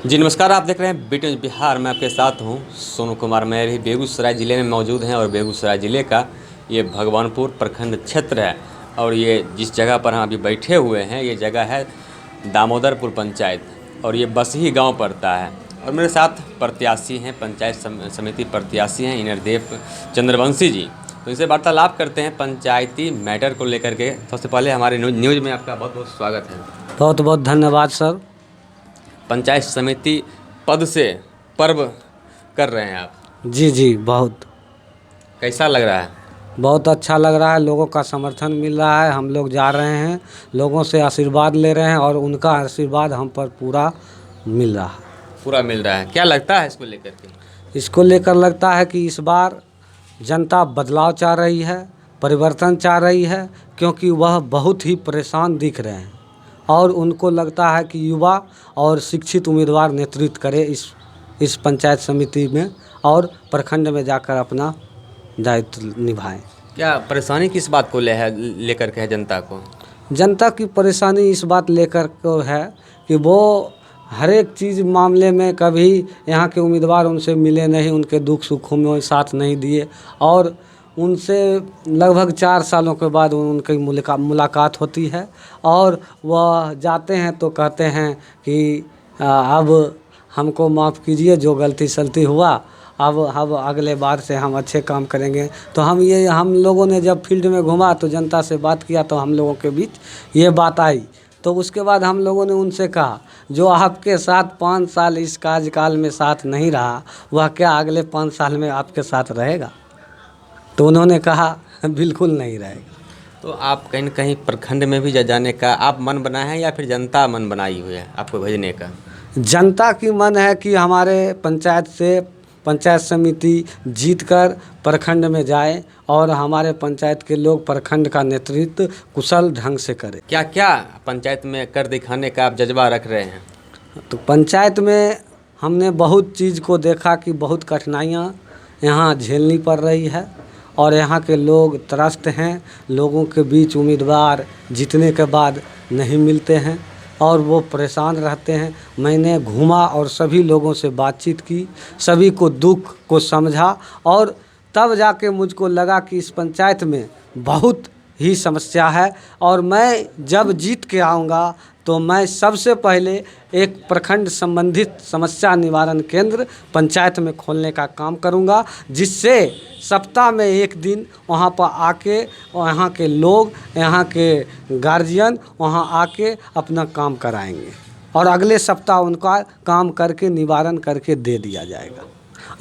जी नमस्कार, आप देख रहे हैं बीट न्यूज़ बिहार। मैं आपके साथ हूं सोनू कुमार। मैं भी बेगूसराय ज़िले में मौजूद हैं और बेगूसराय ज़िले का ये भगवानपुर प्रखंड क्षेत्र है। और ये जिस जगह पर हम अभी बैठे हुए हैं ये जगह है दामोदरपुर पंचायत और ये बसही गांव पड़ता है। और मेरे साथ प्रत्याशी हैं, पंचायत समिति प्रत्याशी हैं इनरदेव चंद्रवंशी जी। तो इनसे वार्तालाप करते हैं पंचायती मैटर को लेकर के। सबसे पहले हमारे न्यूज़ में आपका बहुत बहुत स्वागत है। बहुत बहुत धन्यवाद सर। पंचायत समिति पद से पर्व कर रहे हैं आप, जी जी, बहुत कैसा लग रहा है? बहुत अच्छा लग रहा है। लोगों का समर्थन मिल रहा है, हम लोग जा रहे हैं, लोगों से आशीर्वाद ले रहे हैं और उनका आशीर्वाद हम पर पूरा मिल रहा है। पूरा मिल रहा है। क्या लगता है इसको लेकर के? इसको लेकर लगता है कि इस बार जनता बदलाव चाह रही है, परिवर्तन चाह रही है, क्योंकि वह बहुत ही परेशान दिख रहे हैं और उनको लगता है कि युवा और शिक्षित उम्मीदवार नेतृत्व करे इस पंचायत समिति में और प्रखंड में जाकर अपना दायित्व निभाएं। क्या परेशानी किस बात को लेकर के है जनता को? जनता की परेशानी इस बात लेकर को है कि वो हर एक चीज़ मामले में कभी यहाँ के उम्मीदवार उनसे मिले नहीं, उनके दुख सुखों में साथ नहीं दिए और उनसे लगभग 4 सालों के बाद उनकी मुलाकात होती है और वह जाते हैं तो कहते हैं कि अब हमको माफ़ कीजिए, जो गलती सलती हुआ, अब अगले बार से हम अच्छे काम करेंगे। तो हम लोगों ने जब फील्ड में घूमा तो जनता से बात किया तो हम लोगों के बीच ये बात आई। तो उसके बाद हम लोगों ने उनसे कहा, जो आपके साथ 5 साल इस कार्यकाल में साथ नहीं रहा, वह क्या अगले 5 साल में आपके साथ रहेगा? तो उन्होंने कहा बिल्कुल नहीं रहेगा। तो आप कहीं न कहीं प्रखंड में भी जाने का आप मन बनाए हैं या फिर जनता मन बनाई हुई है आपको भेजने का? जनता की मन है कि हमारे पंचायत समिति जीतकर प्रखंड में जाए और हमारे पंचायत के लोग प्रखंड का नेतृत्व कुशल ढंग से करें। क्या क्या पंचायत में कर दिखाने का आप जज्बा रख रहे हैं? तो पंचायत में हमने बहुत चीज़ को देखा कि बहुत कठिनाइयाँ यहाँ झेलनी पड़ रही है और यहाँ के लोग त्रस्त हैं। लोगों के बीच उम्मीदवार जीतने के बाद नहीं मिलते हैं और वो परेशान रहते हैं। मैंने घूमा और सभी लोगों से बातचीत की, सभी को दुख को समझा और तब जाके मुझको लगा कि इस पंचायत में बहुत ही समस्या है और मैं जब जीत के आऊँगा तो मैं सबसे पहले एक प्रखंड संबंधित समस्या निवारण केंद्र पंचायत में खोलने का काम करूंगा, जिससे सप्ताह में एक दिन वहां पर आके वहां के लोग, यहाँ के गार्जियन वहां आके अपना काम कराएंगे और अगले सप्ताह उनका काम करके निवारण करके दे दिया जाएगा।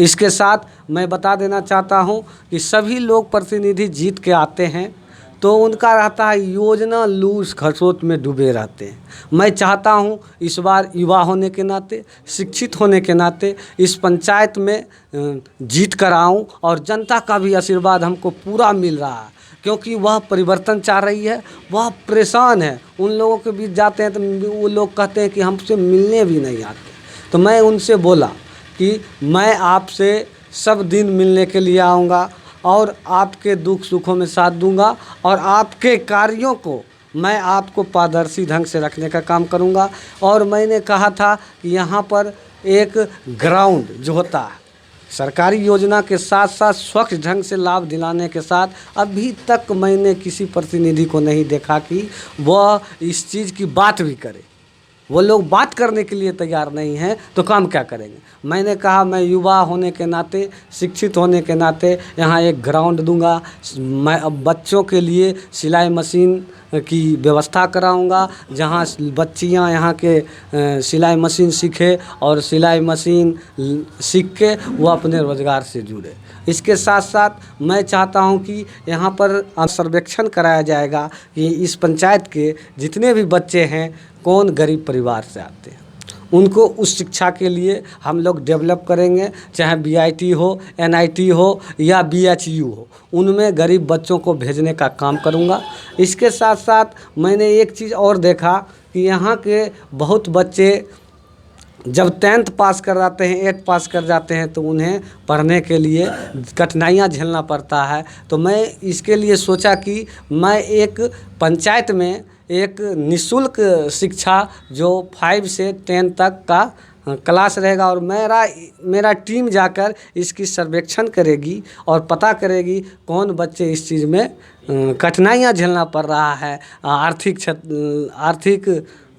इसके साथ मैं बता देना चाहता हूं कि सभी लोग प्रतिनिधि जीत के आते हैं तो उनका रहता है योजना लूस खसोट में डूबे रहते हैं। मैं चाहता हूं इस बार युवा होने के नाते, शिक्षित होने के नाते इस पंचायत में जीत कर आऊँ और जनता का भी आशीर्वाद हमको पूरा मिल रहा है, क्योंकि वह परिवर्तन चाह रही है, वह परेशान है। उन लोगों के बीच जाते हैं तो वो लोग कहते हैं कि हमसे मिलने भी नहीं आते। तो मैं उनसे बोला कि मैं आपसे सब दिन मिलने के लिए आऊँगा और आपके दुख सुखों में साथ दूंगा और आपके कार्यों को मैं आपको पारदर्शी ढंग से रखने का काम करूंगा। और मैंने कहा था कि यहाँ पर एक ग्राउंड जो होता है सरकारी योजना के साथ साथ स्वच्छ ढंग से लाभ दिलाने के साथ अभी तक मैंने किसी प्रतिनिधि को नहीं देखा कि वह इस चीज़ की बात भी करे। वो लोग बात करने के लिए तैयार नहीं हैं तो काम क्या करेंगे। मैंने कहा मैं युवा होने के नाते, शिक्षित होने के नाते यहाँ एक ग्राउंड दूंगा। मैं अब बच्चों के लिए सिलाई मशीन की व्यवस्था कराऊंगा, जहाँ बच्चियाँ यहाँ के सिलाई मशीन सीखे और सिलाई मशीन सीख के वो अपने रोज़गार से जुड़े। इसके साथ साथ मैं चाहता हूं कि यहाँ पर सर्वेक्षण कराया जाएगा कि इस पंचायत के जितने भी बच्चे हैं कौन गरीब परिवार से आते हैं, उनको उस शिक्षा के लिए हम लोग डेवलप करेंगे। चाहे BIT हो, NIT हो या BHU हो, उनमें गरीब बच्चों को भेजने का काम करूँगा। इसके साथ साथ मैंने एक चीज़ और देखा कि यहाँ के बहुत बच्चे जब 10th पास कर जाते हैं, 8 पास कर जाते हैं तो उन्हें पढ़ने के लिए कठिनाइयाँ झेलना पड़ता है। तो मैं इसके लिए सोचा कि मैं एक पंचायत में एक निःशुल्क शिक्षा जो 5 से 10 तक का क्लास रहेगा और मेरा टीम जाकर इसकी सर्वेक्षण करेगी और पता करेगी कौन बच्चे इस चीज़ में कठिनाइयाँ झेलना पड़ रहा है आर्थिक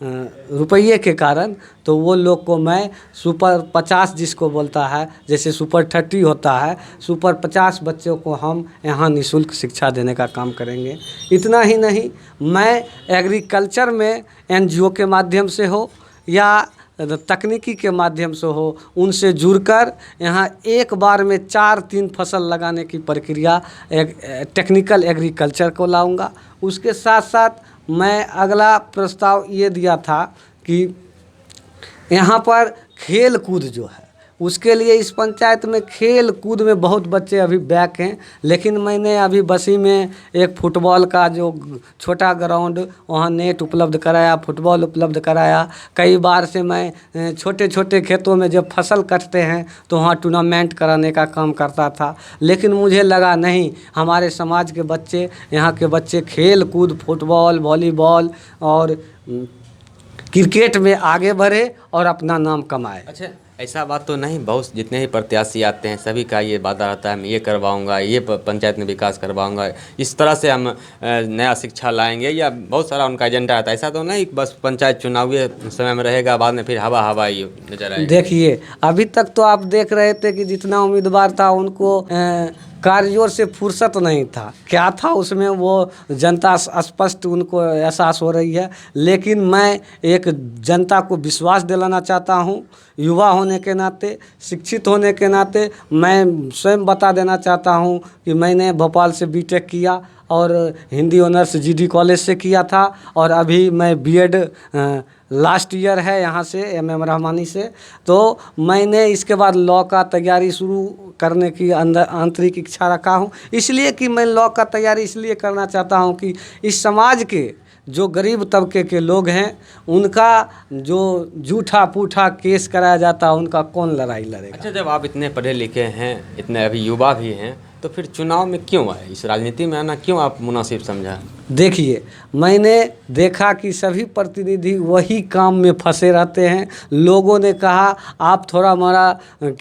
रुपये के कारण। तो वो लोग को मैं सुपर 50 जिसको बोलता है, जैसे सुपर 30 होता है, सुपर 50 बच्चों को हम यहाँ निःशुल्क शिक्षा देने का काम करेंगे। इतना ही नहीं, मैं एग्रीकल्चर में NGO के माध्यम से हो या तकनीकी के माध्यम से हो, उनसे जुड़कर यहाँ एक बार में 4-3 फसल लगाने की प्रक्रिया टेक्निकल एग्रीकल्चर को लाऊंगा। उसके साथ साथ मैं अगला प्रस्ताव ये दिया था कि यहाँ पर खेल कूद जो है उसके लिए इस पंचायत में खेल कूद में बहुत बच्चे अभी बैक हैं, लेकिन मैंने अभी बसी में एक फुटबॉल का जो छोटा ग्राउंड वहाँ नेट उपलब्ध कराया, फुटबॉल उपलब्ध कराया। कई बार से मैं छोटे छोटे खेतों में जब फसल कटते हैं तो वहाँ टूर्नामेंट कराने का काम करता था, लेकिन मुझे लगा नहीं, हमारे समाज के बच्चे, यहाँ के बच्चे खेल कूद, फुटबॉल, वॉलीबॉल और क्रिकेट में आगे बढ़े और अपना नाम कमाए। अच्छा, ऐसा बात तो नहीं, बहुत जितने ही प्रत्याशी आते हैं सभी का ये वादा रहता है मैं ये करवाऊंगा, ये पंचायत में विकास करवाऊंगा, इस तरह से हम नया शिक्षा लाएंगे, या बहुत सारा उनका एजेंडा रहता है। ऐसा तो नहीं बस पंचायत चुनावी समय में रहेगा, बाद में फिर हवा ही नजर आएगी। देखिए, अभी तक तो आप देख रहे थे कि जितना उम्मीदवार था उनको कार्यों से फुर्सत नहीं था। क्या था उसमें वो जनता स्पष्ट उनको एहसास हो रही है, लेकिन मैं एक जनता को विश्वास दिलाना चाहता हूँ। युवा होने के नाते, शिक्षित होने के नाते मैं स्वयं बता देना चाहता हूँ कि मैंने भोपाल से बीटेक किया और हिंदी ऑनर्स GD कॉलेज से किया था, और अभी मैं BEd लास्ट ईयर है यहाँ से MM रहमानी से। तो मैंने इसके बाद लॉ का तैयारी शुरू करने की अंदर आंतरिक इच्छा रखा हूँ, इसलिए कि मैं लॉ का तैयारी इसलिए करना चाहता हूँ कि इस समाज के जो गरीब तबके के लोग हैं उनका जो झूठा पूठा केस कराया जाता है उनका कौन लड़ाई लड़ेगा। अच्छा, जब आप इतने पढ़े लिखे हैं, इतने अभी युवा भी हैं, तो फिर चुनाव में क्यों आए, इस राजनीति में आना क्यों आप मुनासिब समझा? देखिए, मैंने देखा कि सभी प्रतिनिधि वही काम में फंसे रहते हैं। लोगों ने कहा आप थोड़ा मोड़ा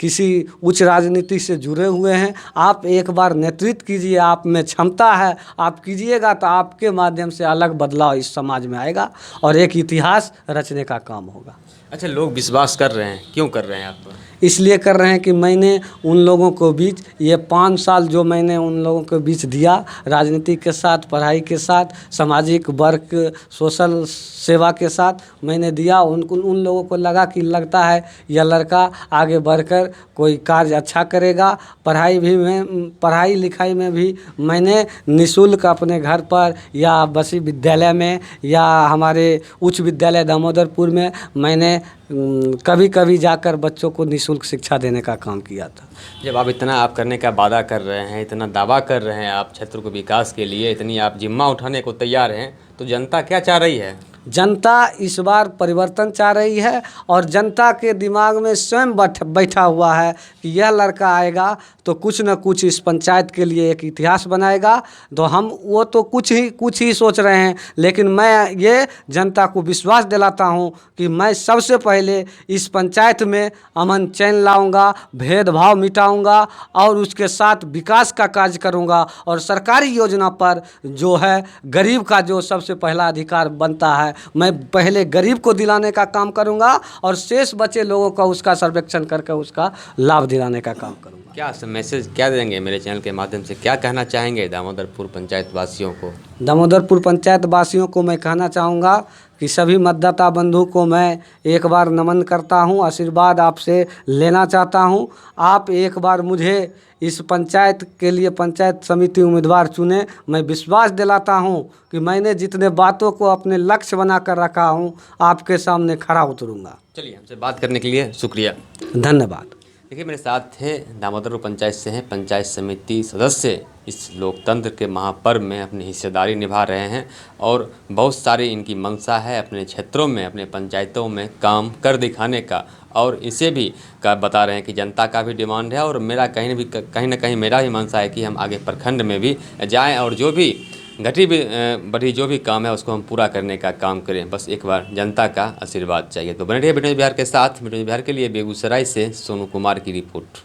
किसी उच्च राजनीति से जुड़े हुए हैं, आप एक बार नेतृत्व कीजिए, आप में क्षमता है, आप कीजिएगा तो आपके माध्यम से अलग बदलाव इस समाज में आएगा और एक इतिहास रचने का काम होगा। अच्छा, लोग विश्वास कर रहे हैं, क्यों कर रहे हैं आप? इसलिए कर रहे हैं कि मैंने उन लोगों को बीच ये 5 साल जो मैंने उन लोगों के बीच दिया, राजनीति के साथ, पढ़ाई के साथ, सामाजिक वर्क, सोशल सेवा के साथ मैंने दिया, उन लोगों को लगता है यह लड़का आगे बढ़कर कोई कार्य अच्छा करेगा। पढ़ाई लिखाई में भी मैंने निःशुल्क अपने घर पर या बसी विद्यालय में या हमारे उच्च विद्यालय दामोदरपुर में मैंने कभी कभी जाकर बच्चों को निःशुल्क शिक्षा देने का काम किया था। जब आप इतना आप करने का वादा कर रहे हैं, इतना दावा कर रहे हैं, आप क्षेत्र को विकास के लिए इतनी आप जिम्मा उठाने को तैयार हैं, तो जनता क्या चाह रही है? जनता इस बार परिवर्तन चाह रही है और जनता के दिमाग में स्वयं बैठा हुआ है कि यह लड़का आएगा तो कुछ न कुछ इस पंचायत के लिए एक इतिहास बनाएगा। तो हम वो तो कुछ ही सोच रहे हैं, लेकिन मैं ये जनता को विश्वास दिलाता हूँ कि मैं सबसे पहले इस पंचायत में अमन चैन लाऊंगा, भेदभाव मिटाऊंगा और उसके साथ विकास का कार्य करूंगा। और सरकारी योजना पर जो है गरीब का जो सबसे पहला अधिकार बनता है, मैं पहले गरीब को दिलाने का काम करूंगा और शेष बचे लोगों का उसका सर्वेक्षण करके उसका लाभ दिलाने का काम करूंगा। क्या मैसेज क्या देंगे मेरे चैनल के माध्यम से, क्या कहना चाहेंगे दामोदरपुर पंचायत वासियों को? दामोदरपुर पंचायत वासियों को मैं कहना चाहूँगा कि सभी मतदाता बंधु को मैं एक बार नमन करता हूँ, आशीर्वाद आपसे लेना चाहता हूँ। आप एक बार मुझे इस पंचायत के लिए पंचायत समिति उम्मीदवार चुने। मैं विश्वास दिलाता हूँ कि मैंने जितने बातों को अपने लक्ष्य बना कर रखा हूँ आपके सामने खड़ा उतरूँगा। चलिए, हमसे बात करने के लिए शुक्रिया, धन्यवाद। देखिए, मेरे साथ थे दामोदरपुर पंचायत से हैं पंचायत समिति सदस्य, इस लोकतंत्र के महापर्व में अपनी हिस्सेदारी निभा रहे हैं और बहुत सारी इनकी मंशा है अपने क्षेत्रों में, अपने पंचायतों में काम कर दिखाने का, और इसे भी बता रहे हैं कि जनता का भी डिमांड है और मेरा कहीं ना कहीं मेरा भी मंशा है कि हम आगे प्रखंड में भी जाएं और जो भी घटी बढ़ी जो भी काम है उसको हम पूरा करने का काम करें, बस एक बार जनता का आशीर्वाद चाहिए। तो बने रहिए बिटोज बिहार के साथ। बिटोज बिहार के लिए बेगूसराय से सोनू कुमार की रिपोर्ट।